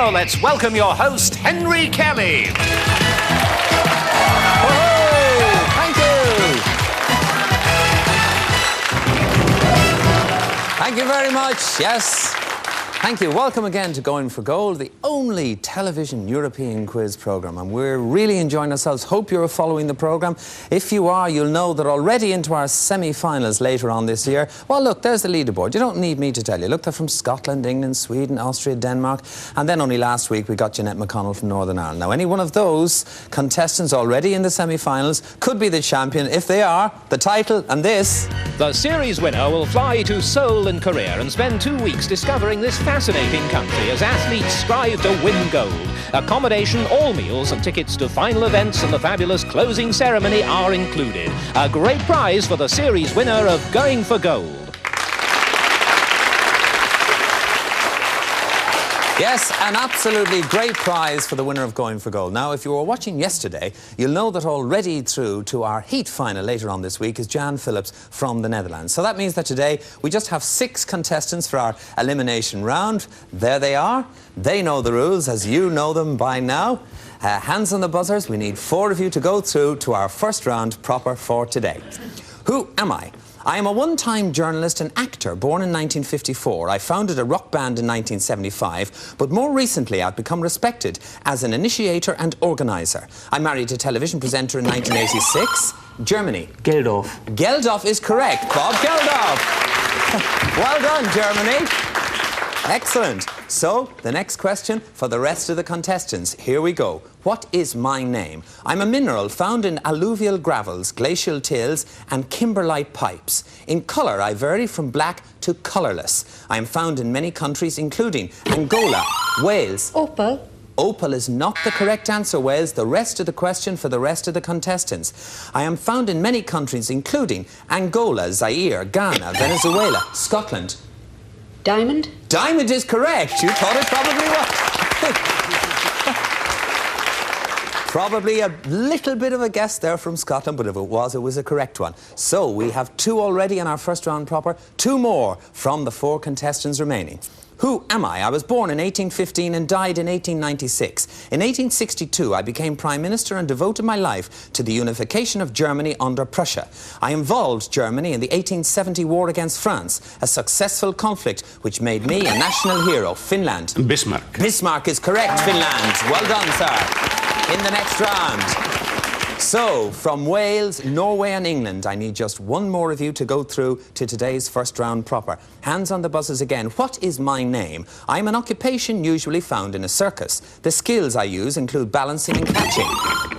now let's welcome your host, Henry Kelly. Oh, thank you. Thank you very much. Yes. Thank you. Welcome again to Going for Gold, the only television European quiz programme. And we're really enjoying ourselves. Hope you're following the programme. If you are, you'll know that already into our semi-finals later on this year. Well, look, there's the leaderboard. You don't need me to tell you. Look, they're from Scotland, England, Sweden, Austria, Denmark. And then only last week we got Jeanette McConnell from Northern Ireland. Now, any one of those contestants already in the semi-finals could be the champion. If they are, the title and this... The series winner will fly to Seoul in Korea and spend 2 weeks discovering this fascinating country as athletes strive to win gold. Accommodation, all meals and tickets to final events and the fabulous closing ceremony are included. A great prize for the series winner of Going for Gold. Yes, an absolutely great prize for the winner of Going for Gold. Now, if you were watching yesterday, you'll know that already through to our heat final later on this week is Jan Phillips from the Netherlands. So that means that today we just have 6 contestants for our elimination round. There they are. They know the rules as you know them by now. Hands on the buzzers. We need 4 of you to go through to our first round proper for today. Who am I? I am a one-time journalist and actor born in 1954. I founded a rock band in 1975, but more recently I've become respected as an initiator and organiser. I married a television presenter in 1986. Germany. Geldof. Geldof is correct. Bob Geldof. Well done, Germany. Excellent. So, the next question for the rest of the contestants. Here we go. What is my name? I'm a mineral found in alluvial gravels, glacial tills and kimberlite pipes. In colour, I vary from black to colourless. I am found in many countries, including Angola, Wales... Opal. Opal is not the correct answer, Wales. The rest of the question for the rest of the contestants. I am found in many countries, including Angola, Zaire, Ghana, Venezuela, Scotland... Diamond? Diamond is correct. You thought it probably was. Probably a little bit of a guess there from Scotland, but if it was a correct one. So we have 2 already in our first round proper, 2 more from the 4 contestants remaining. Who am I? I was born in 1815 and died in 1896. In 1862, I became Prime Minister and devoted my life to the unification of Germany under Prussia. I involved Germany in the 1870 war against France, a successful conflict which made me a national hero. Finland. Bismarck. Bismarck is correct, Finland. Well done, sir. In the next round. So, from Wales, Norway and England, I need just 1 more of you to go through to today's first round proper. Hands on the buzzers again. What is my name? I'm an occupation usually found in a circus. The skills I use include balancing and catching.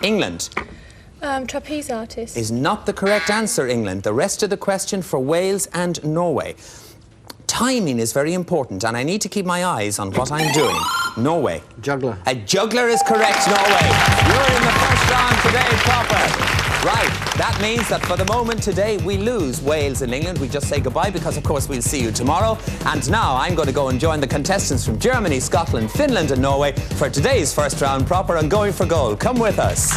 England. Trapeze artist. Is not the correct answer, England. The rest of the question for Wales and Norway. Timing is very important, and I need to keep my eyes on what I'm doing. Norway. Juggler. A juggler is correct, Norway. You're in the first round today, proper. Right, that means that for the moment today, we lose Wales and England. We just say goodbye because, of course, we'll see you tomorrow. And now I'm going to go and join the contestants from Germany, Scotland, Finland and Norway for today's first round proper and Going for Gold. Come with us.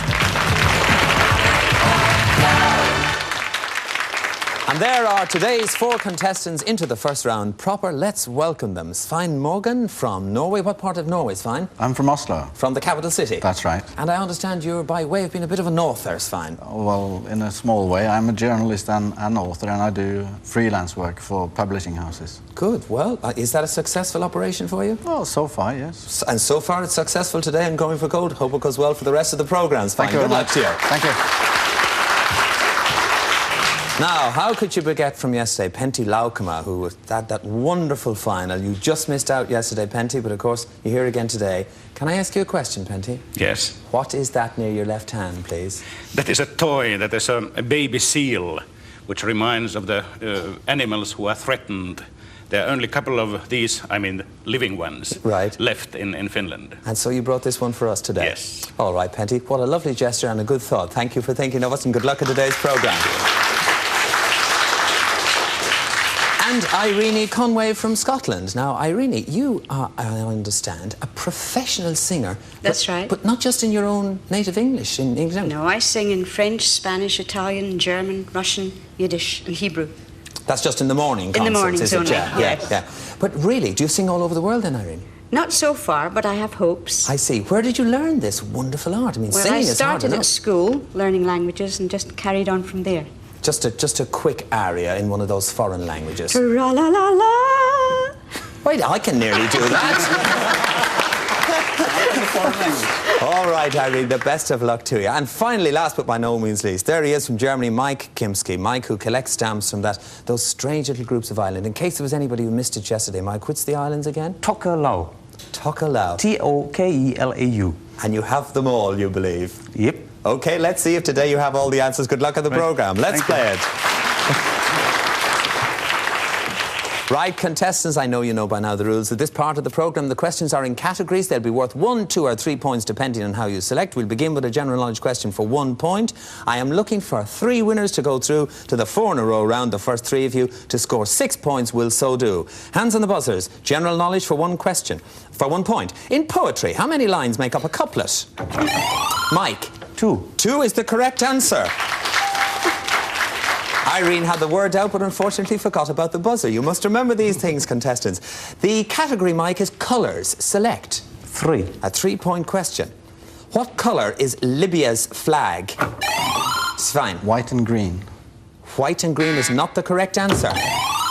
And there are today's 4 contestants into the first round proper. Let's welcome them. Svein Morgan from Norway. What part of Norway, Svein? I'm from Oslo. From the capital city? That's right. And I understand you're by way of being a bit of a author, Svein. Well, in a small way. I'm a journalist and an author, and I do freelance work for publishing houses. Good. Well, is that a successful operation for you? Well, so far, yes. And so far it's successful today and Going for Gold. Hope it goes well for the rest of the programmes. Thank you very much. Good luck to you. Thank you. Now, how could you forget from yesterday Pentti Laukema, who had that wonderful final? You just missed out yesterday, Pentti, but of course you're here again today. Can I ask you a question, Pentti? Yes. What is that near your left hand, please? That is a toy. That is a baby seal, which reminds of the animals who are threatened. There are only a couple of these, I mean, living ones, right, left in Finland. And so you brought this one for us today? Yes. All right, Pentti. What a lovely gesture and a good thought. Thank you for thinking of us and good luck at today's programme. And Irene Conway from Scotland. Now, Irene, you are, I understand, a professional singer. That's right. But not just in your own native English, in England. No, I sing in French, Spanish, Italian, German, Russian, Yiddish and Hebrew. That's just in the morning concerts, in the mornings is it? only, Yeah, yes. yeah. But really, do you sing all over the world then, Irene? Not so far, but I have hopes. I see. Where did you learn this wonderful art? I mean, Well, singing I is hard started enough. at school, learning languages, and just carried on from there. Just a quick aria in one of those foreign languages. Tra-la-la-la. Wait, I can nearly do that. All right, Irene, the best of luck to you. And finally, last but by no means least, there he is from Germany, Mike Kimsky. Mike, who collects stamps from those strange little groups of islands. In case there was anybody who missed it yesterday, Mike, what's the islands again? Tokelau. Tokelau. Tokelau. And you have them all, you believe? Yep. OK, let's see if today you have all the answers. Good luck at the programme. Let's play it. Right, contestants, I know you know by now the rules of this part of the programme. The questions are in categories. They'll be worth 1, 2 or 3 points depending on how you select. We'll begin with a general knowledge question for 1 point. I am looking for 3 winners to go through to the 4 in a row round. The first 3 of you to score 6 points will so do. Hands on the buzzers. General knowledge for 1 question. For 1 point. In poetry, how many lines make up a couplet? Mike. 2. 2 is the correct answer. Irene had the word out, but unfortunately forgot about the buzzer. You must remember these things, contestants. The category, Mike, is colours. Select. 3. A 3-point question. What colour is Libya's flag? Svein. White and green. White and green is not the correct answer.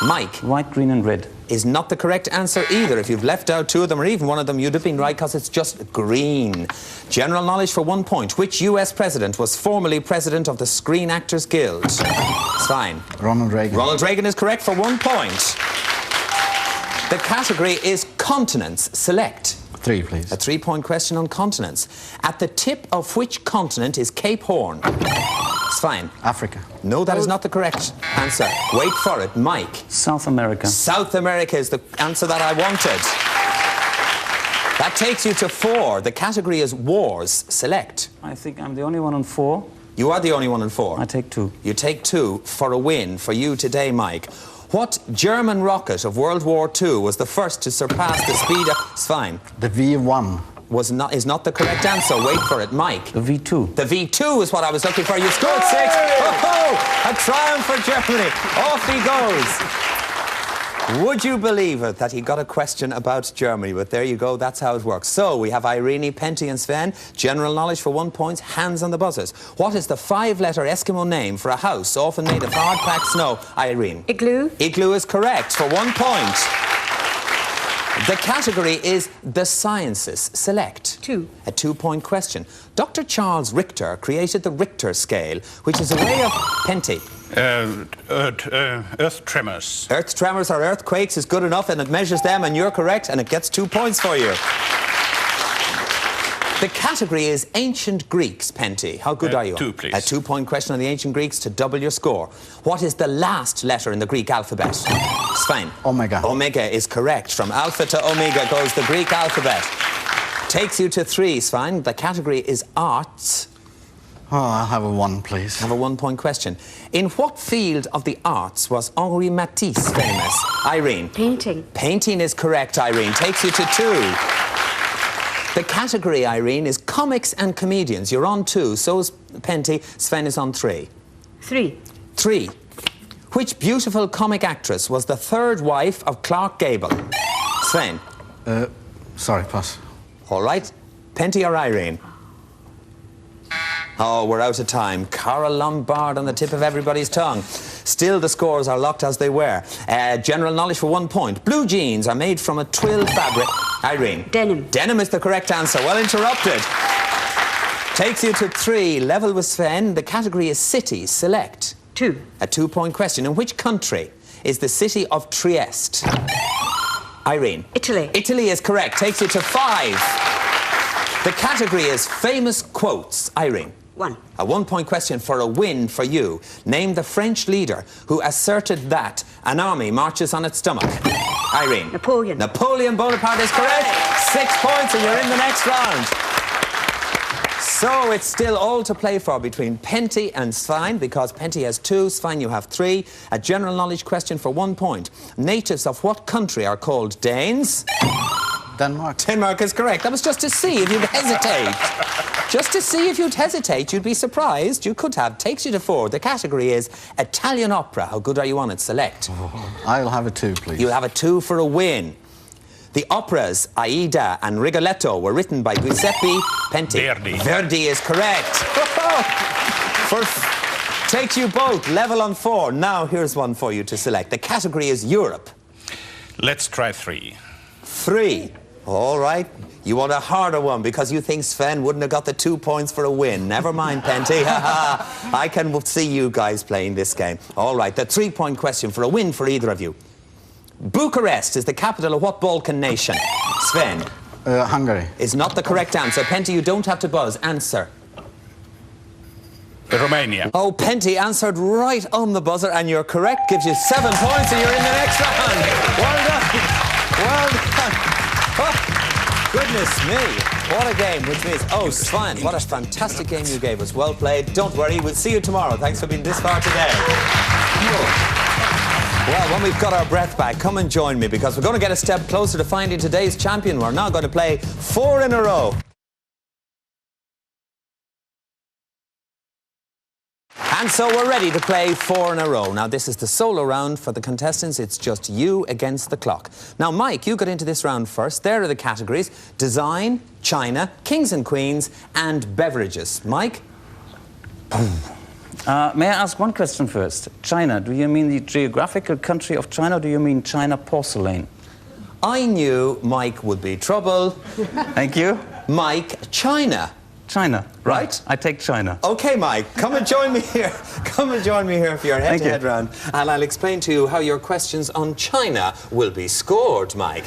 Mike. White, green and red. Is not the correct answer either. If you've left out 2 of them or even 1 of them, you'd have been right because it's just green. General knowledge for 1 point. Which US president was formerly president of the Screen Actors Guild? It's fine. Ronald Reagan. Ronald Reagan is correct for 1 point. The category is continents. Select. 3, please. A 3-point question on continents. At the tip of which continent is Cape Horn? It's fine. Africa. No, that is not the correct answer. Wait for it. Mike. South America. South America is the answer that I wanted. That takes you to 4. The category is wars. Select. I think I'm the only one on 4. You are the only one in 4. I take 2. You take 2 for a win for you today, Mike. What German rocket of World War II was the first to surpass the speed of... It's fine. The V1. Is not the correct answer. Wait for it, Mike. The V2. The V2 is what I was looking for. You scored 6. Oh, a triumph for Germany. Off he goes. Would you believe it that he got a question about Germany? But there you go, that's how it works. So we have Irene, Pentti and Svein. General knowledge for 1 point, hands on the buzzers. What is the 5-letter Eskimo name for a house often made of hard-packed snow? Irene. Igloo. Igloo is correct for 1 point. The category is the sciences. Select. 2. A 2-point question. Dr. Charles Richter created the Richter scale, which is a way of... Pentti. Earth tremors. Earth tremors or earthquakes is good enough, and it measures them, and you're correct, and it gets 2 points for you. The category is ancient Greeks, Pentti. How good are you? 2, please. A 2-point question on the ancient Greeks to double your score. What is the last letter in the Greek alphabet? Svein. Omega. Omega is correct. From alpha to omega goes the Greek alphabet. Takes you to 3, Svein. The category is arts. Oh, I'll have a 1, please. Have a 1-point question. In what field of the arts was Henri Matisse famous? Irene. Painting. Painting is correct, Irene. Takes you to 2. The category, Irene, is comics and comedians. You're on 2, so is Pentti. Svein is on 3. 3. 3. Which beautiful comic actress was the 3rd wife of Clark Gable? Svein. Sorry, pass. All right. Pentti or Irene? Oh, we're out of time. Cara Lombard on the tip of everybody's tongue. Still, the scores are locked as they were. General knowledge for 1 point. Blue jeans are made from a twill fabric. Irene. Denim. Denim is the correct answer. Well interrupted. Takes you to 3. Level with Svein. The category is cities. Select. 2. A 2-point question. In which country is the city of Trieste? Irene. Italy. Italy is correct. Takes you to 5. The category is famous quotes. Irene. 1. A 1-point question for a win for you. Name the French leader who asserted that an army marches on its stomach. Irene. Napoleon. Napoleon Bonaparte is correct. 6 points and you're in the next round. So it's still all to play for between Pentti and Svein, because Pentti has 2, Svein you have 3. A general knowledge question for 1 point. Natives of what country are called Danes? Denmark. Denmark is correct. That was just to see if you'd hesitate. Just to see if you'd hesitate. You'd be surprised. You could have. Takes you to 4. The category is Italian opera. How good are you on it? Select. I'll have a 2, please. You'll have a 2 for a win. The operas Aida and Rigoletto were written by Giuseppe Pentti. Verdi. Verdi is correct. Takes you both, level on 4. Now here's one for you to select. The category is Europe. Let's try 3. 3. All right. You want a harder one because you think Sven wouldn't have got the 2 points for a win. Never mind, Pentti. I can see you guys playing this game. All right, the 3-point question for a win for either of you. Bucharest is the capital of what Balkan nation? Sven. Hungary. Is not the correct answer. Pentti, you don't have to buzz. Answer. Romania. Oh, Pentti answered right on the buzzer, and you're correct. Gives you 7 points, and you're in the next round. Well done. Well done. Oh, goodness me. What a game, which means... Oh, Svein, what a fantastic game you gave us. Well played. Don't worry, we'll see you tomorrow. Thanks for being this far today. Well, when we've got our breath back, come and join me, because we're going to get a step closer to finding today's champion. We're now going to play 4 in a row. And so we're ready to play 4 in a row. Now, this is the solo round for the contestants. It's just you against the clock. Now, Mike, you got into this round first. There are the categories: design, China, kings and queens, and beverages. Mike? May I ask one question first? China, do you mean the geographical country of China, or do you mean China porcelain? I knew Mike would be trouble. Thank you. Mike, China. China. Right? I take China. OK, Mike, come and join me here. Come and join me here for your head-to-head round. And I'll explain to you how your questions on China will be scored, Mike.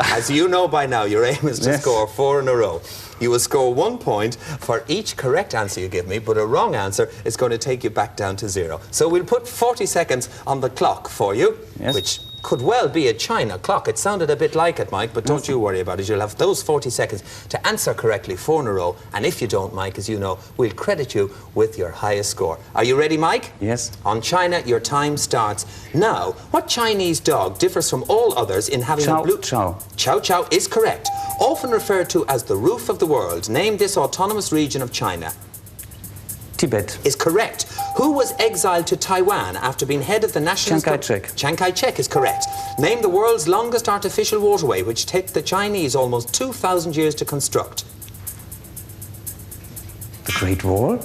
As you know by now, your aim is to score 4 in a row. You will score 1 point for each correct answer you give me, but a wrong answer is going to take you back down to 0. So we'll put 40 seconds on the clock for you, which could well be a China clock. It sounded a bit like it, Mike, but don't you worry about it. You'll have those 40 seconds to answer correctly 4 in a row. And if you don't, Mike, as you know, we'll credit you with your highest score. Are you ready, Mike? Yes. On China, your time starts now. What Chinese dog differs from all others in having a blue... Chow. Chow Chow is correct. Often referred to as the roof of the world, name this autonomous region of China. Tibet. Is correct. Who was exiled to Taiwan after being head of the national... Chiang Kai-shek. Chiang Kai-shek is correct. Name the world's longest artificial waterway, which took the Chinese almost 2,000 years to construct. The Great Wall?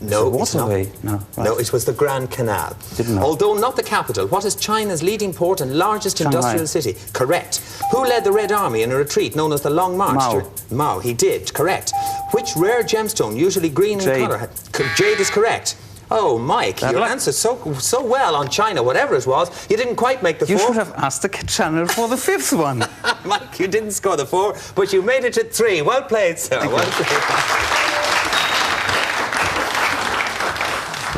No, it's not. Waterway. No, right. No, it was the Grand Canal. Didn't know. Although not the capital, what is China's leading port and largest Shanghai. industrial city? Correct. Who led the Red Army in a retreat known as the Long March? Mao. Mao, he did. Correct. Which rare gemstone, usually green Jade. in colour? Jade is correct. Oh, Mike, your answer so well on China, whatever it was, you didn't quite make the 4. You should have asked the channel for the 5th one. Mike, you didn't score the 4, but you made it to 3. Well played, sir. Well played.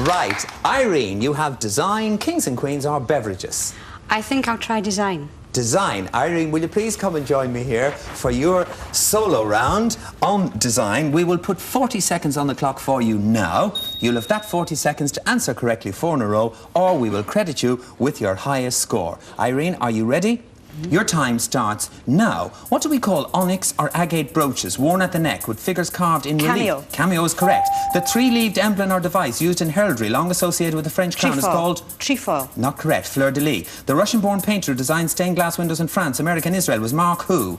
Right. Irene, you have design, kings and queens, or beverages? I think I'll try design. Design. Irene, will you please come and join me here for your solo round on design? We will put 40 seconds on the clock for you now. You'll have that 40 seconds to answer correctly 4 in a row, or we will credit you with your highest score. Irene, are you ready? Your time starts now. What do we call onyx or agate brooches worn at the neck with figures carved in relief? Cameo. Cameo is correct. The 3-leaved emblem or device used in heraldry, long associated with the French crown, is called... Trefoil. Not correct. Fleur-de-lis. The Russian-born painter who designed stained glass windows in France, America and Israel was Mark who?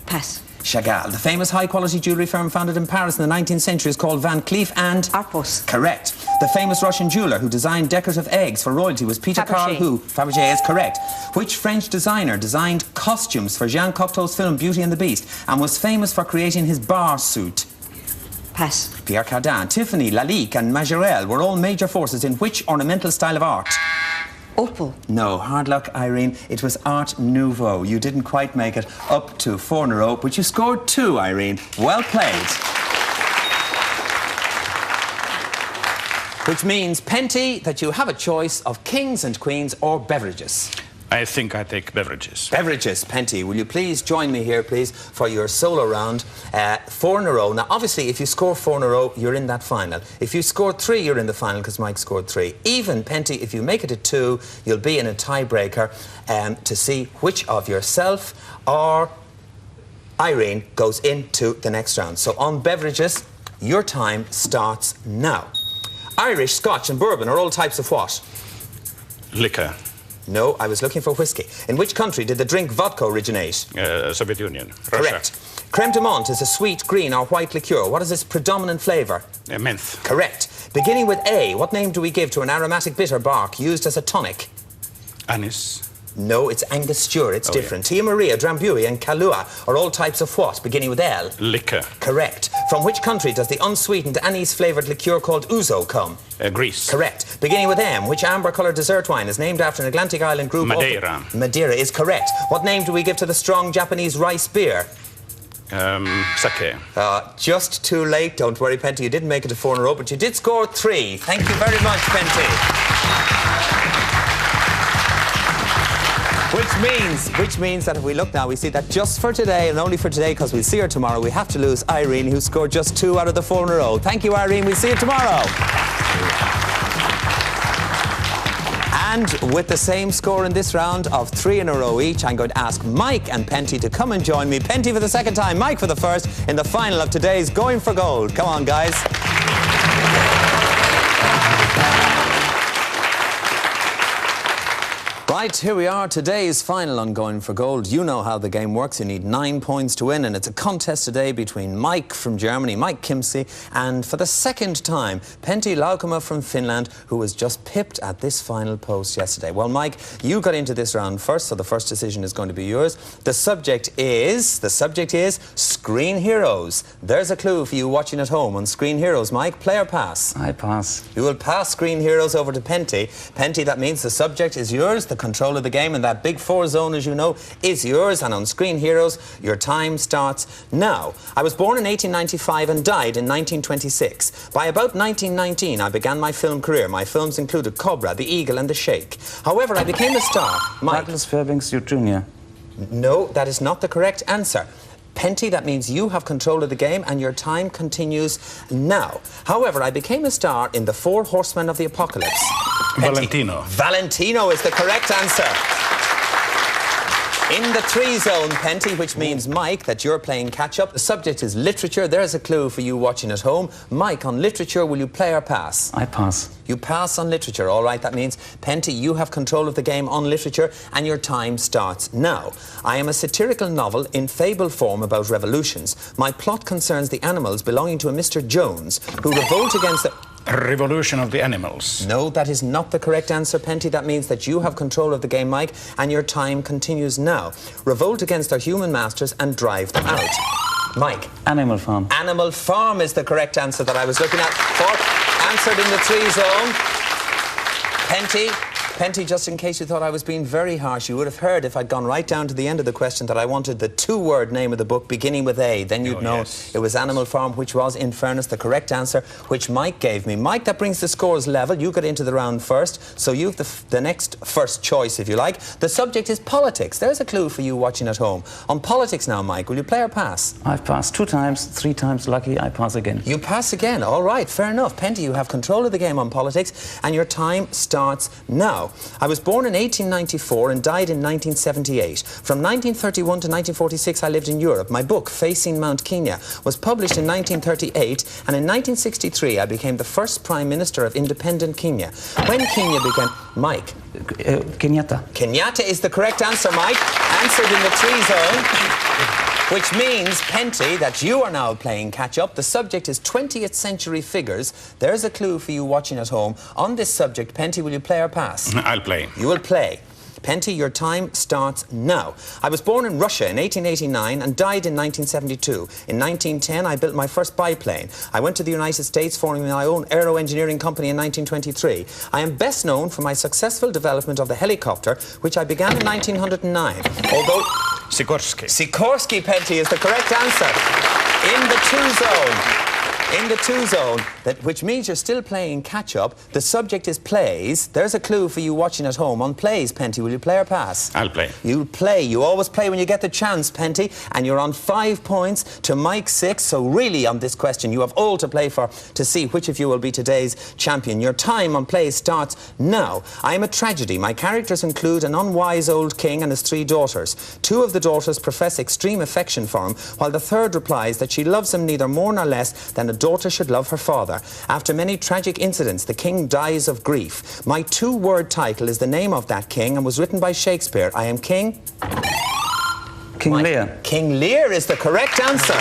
Pass. Chagall. The famous high-quality jewellery firm founded in Paris in the 19th century is called Van Cleef and... Arpos. Correct. The famous Russian jeweller who designed decorative eggs for royalty was Peter Carl who? Fabergé is correct. Which French designer designed costumes for Jean Cocteau's film Beauty and the Beast and was famous for creating his bar suit? Pass. Pierre Cardin. Tiffany, Lalique and Majorelle were all major forces in which ornamental style of art? Opal. No, hard luck, Irene. It was Art Nouveau. You didn't quite make it up to 4 in a row, but you scored 2, Irene. Well played. Which means, Pentti, that you have a choice of kings and queens or beverages. I think I take beverages. Beverages. Pentti, will you please join me here, please, for your solo round? 4 in a row. Now, obviously, if you score 4 in a row, you're in that final. If you score 3, you're in the final because Mike scored 3. Even, Pentti, if you make it to 2, you'll be in a tiebreaker to see which of yourself or Irene goes into the next round. So on beverages, your time starts now. Irish, Scotch and bourbon are all types of what? Liquor. No, I was looking for whiskey. In which country did the drink vodka originate? Soviet Union. Russia. Correct. Creme de menthe is a sweet, green or white liqueur. What is its predominant flavour? Menthe. Correct. Beginning with A, what name do we give to an aromatic bitter bark used as a tonic? Anise. No, it's Angostura. It's different. Tia Maria, Drambuie and Kahlua are all types of what, beginning with L? Liquor. Correct. From which country does the unsweetened anise-flavoured liqueur called ouzo come? Greece. Correct. Beginning with M, which amber-coloured dessert wine is named after an Atlantic island group? Madeira. Madeira is correct. What name do we give to the strong Japanese rice beer? Sake. Just too late. Don't worry, Pentti. You didn't make it to 4 in a row, but you did score 3. Thank you very much, Pentti. Which means that if we look now, we see that just for today, and only for today, because we'll see her tomorrow, we have to lose Irene, who scored just 2 out of the 4 in a row. Thank you, Irene. We'll see you tomorrow. And with the same score in this round of 3 in a row each, I'm going to ask Mike and Pentti to come and join me. Pentti for the second time, Mike for the first, in the final of today's Going for Gold. Come on, guys. Right, here we are, today's final on Going for Gold. You know how the game works. You need 9 points to win, and it's a contest today between Mike from Germany, Mike Kimsey, and for the second time, Pentti Laukema from Finland, who was just pipped at this final post yesterday. Well, Mike, you got into this round first, so the first decision is going to be yours. The subject is Screen Heroes. There's a clue for you watching at home on Screen Heroes. Mike, play or pass? I pass. You will pass Screen Heroes over to Pentti. Pentti, that means the subject is yours, the control of the game, and that big 4 zone, as you know, is yours. And on Screen Heroes, your time starts now. I was born in 1895 and died in 1926. By about 1919, I began my film career. My films included Cobra, The Eagle and The Shake. However, I became a star. Mike. Douglas Fairbanks Jr. No, that is not the correct answer. Pentti, that means you have control of the game and your time continues now. However, I became a star in The 4 Horsemen of the Apocalypse. Pentti. Valentino. Valentino is the correct answer. In the 3 zone, Pentti, which means, Mike, that you're playing catch-up. The subject is literature. There's a clue for you watching at home. Mike, on literature, will you play or pass? I pass. You pass on literature. All right, that means, Pentti, you have control of the game on literature and your time starts now. I am a satirical novel in fable form about revolutions. My plot concerns the animals belonging to a Mr. Jones, who revolt against the... Revolution of the Animals. No, that is not the correct answer, Pentti. That means that you have control of the game, Mike, and your time continues now. Revolt against their human masters and drive them out. Mike. Animal Farm. Animal Farm is the correct answer that I was looking at for. Answered in the 3 zone. Pentti, just in case you thought I was being very harsh, you would have heard if I'd gone right down to the end of the question that I wanted the 2-word name of the book beginning with A. Then you'd know it was Animal Farm, which was, in fairness, the correct answer, which Mike gave me. Mike, that brings the scores level. You got into the round first, so you've the next first choice, if you like. The subject is politics. There's a clue for you watching at home. On politics now, Mike, will you play or pass? I've passed 2 times, 3 times lucky, I pass again. You pass again. All right, fair enough. Pentti, you have control of the game on politics, and your time starts now. I was born in 1894 and died in 1978. From 1931 to 1946, I lived in Europe. My book, Facing Mount Kenya, was published in 1938, and in 1963, I became the first Prime Minister of independent Kenya. When Kenya began... Mike. Kenyatta. Kenyatta is the correct answer, Mike. Answered in the 3 zone. Which means, Pentti, that you are now playing catch-up. The subject is 20th century figures. There's a clue for you watching at home. On this subject, Pentti, will you play or pass? I'll play. You will play. Pentti, your time starts now. I was born in Russia in 1889 and died in 1972. In 1910, I built my first biplane. I went to the United States, forming my own aero engineering company in 1923. I am best known for my successful development of the helicopter, which I began in 1909. Although... Sikorsky. Sikorsky, Pentti, is the correct answer. In the 2 zone. In the 2 zone, which means you're still playing catch-up. The subject is plays. There's a clue for you watching at home. On plays, Pentti, will you play or pass? I'll play. You'll play. You always play when you get the chance, Pentti. And you're on 5 points to Mike 6. So really, on this question, you have all to play for to see which of you will be today's champion. Your time on plays starts now. I am a tragedy. My characters include an unwise old king and his 3 daughters. 2 of the daughters profess extreme affection for him, while the third replies that she loves him neither more nor less than a daughter should love her father. After many tragic incidents, the king dies of grief. My two-word title is the name of that king and was written by Shakespeare. I am King... King Lear. King Lear is the correct answer.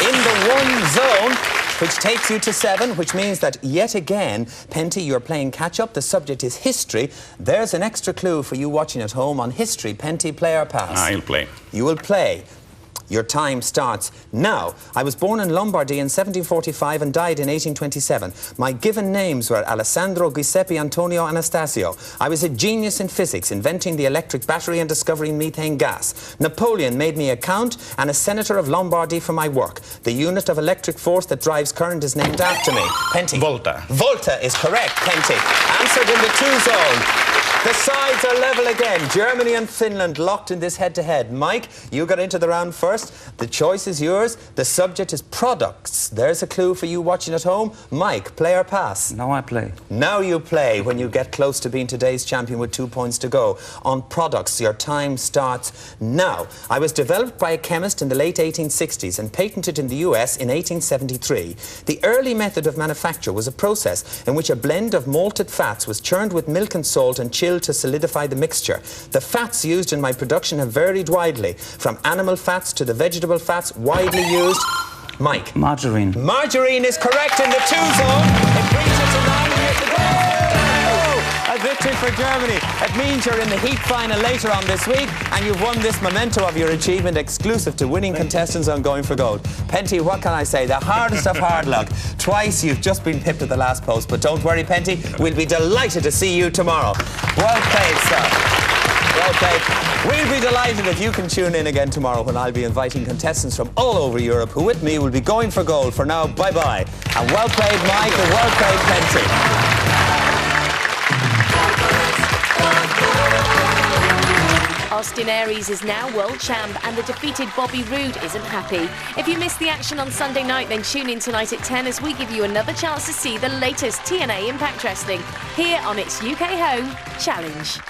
In the one zone, which takes you to 7, which means that yet again, Pentti, you're playing catch-up. The subject is history. There's an extra clue for you watching at home on history. Pentti, play or pass? I'll play. You will play. Your time starts now. I was born in Lombardy in 1745 and died in 1827. My given names were Alessandro, Giuseppe, Antonio, Anastasio. I was a genius in physics, inventing the electric battery and discovering methane gas. Napoleon made me a count and a senator of Lombardy for my work. The unit of electric force that drives current is named after me. Pentti. Volta. Volta is correct, Pentti. Answered in the 2 zone. The sides are level again. Germany and Finland locked in this head-to-head. Mike, you got into the round first. The choice is yours. The subject is products. There's a clue for you watching at home. Mike, play or pass? Now I play. Now you play when you get close to being today's champion with 2 points to go. On products, your time starts now. I was developed by a chemist in the late 1860s and patented in the US in 1873. The early method of manufacture was a process in which a blend of malted fats was churned with milk and salt and chilled to solidify the mixture. The fats used in my production have varied widely, from animal fats to the vegetable fats widely used. Mike. Margarine. Margarine is correct in the 2 zone. It brings it to 9 here to go. A victory for Germany. It means you're in the heat final later on this week, and you've won this memento of your achievement exclusive to winning contestants on Going for Gold. Pentti, what can I say? The hardest of hard luck. Twice you've just been pipped at the last post, but don't worry, Pentti. We'll be delighted to see you tomorrow. Well played, sir. Well played. We'll be delighted if you can tune in again tomorrow when I'll be inviting contestants from all over Europe who with me will be going for gold. For now, bye-bye. And well played, Mike, and well played, Pentti. Austin Aries is now world champ and the defeated Bobby Roode isn't happy. If you missed the action on Sunday night, then tune in tonight at 10 as we give you another chance to see the latest TNA Impact Wrestling here on its UK home, Challenge.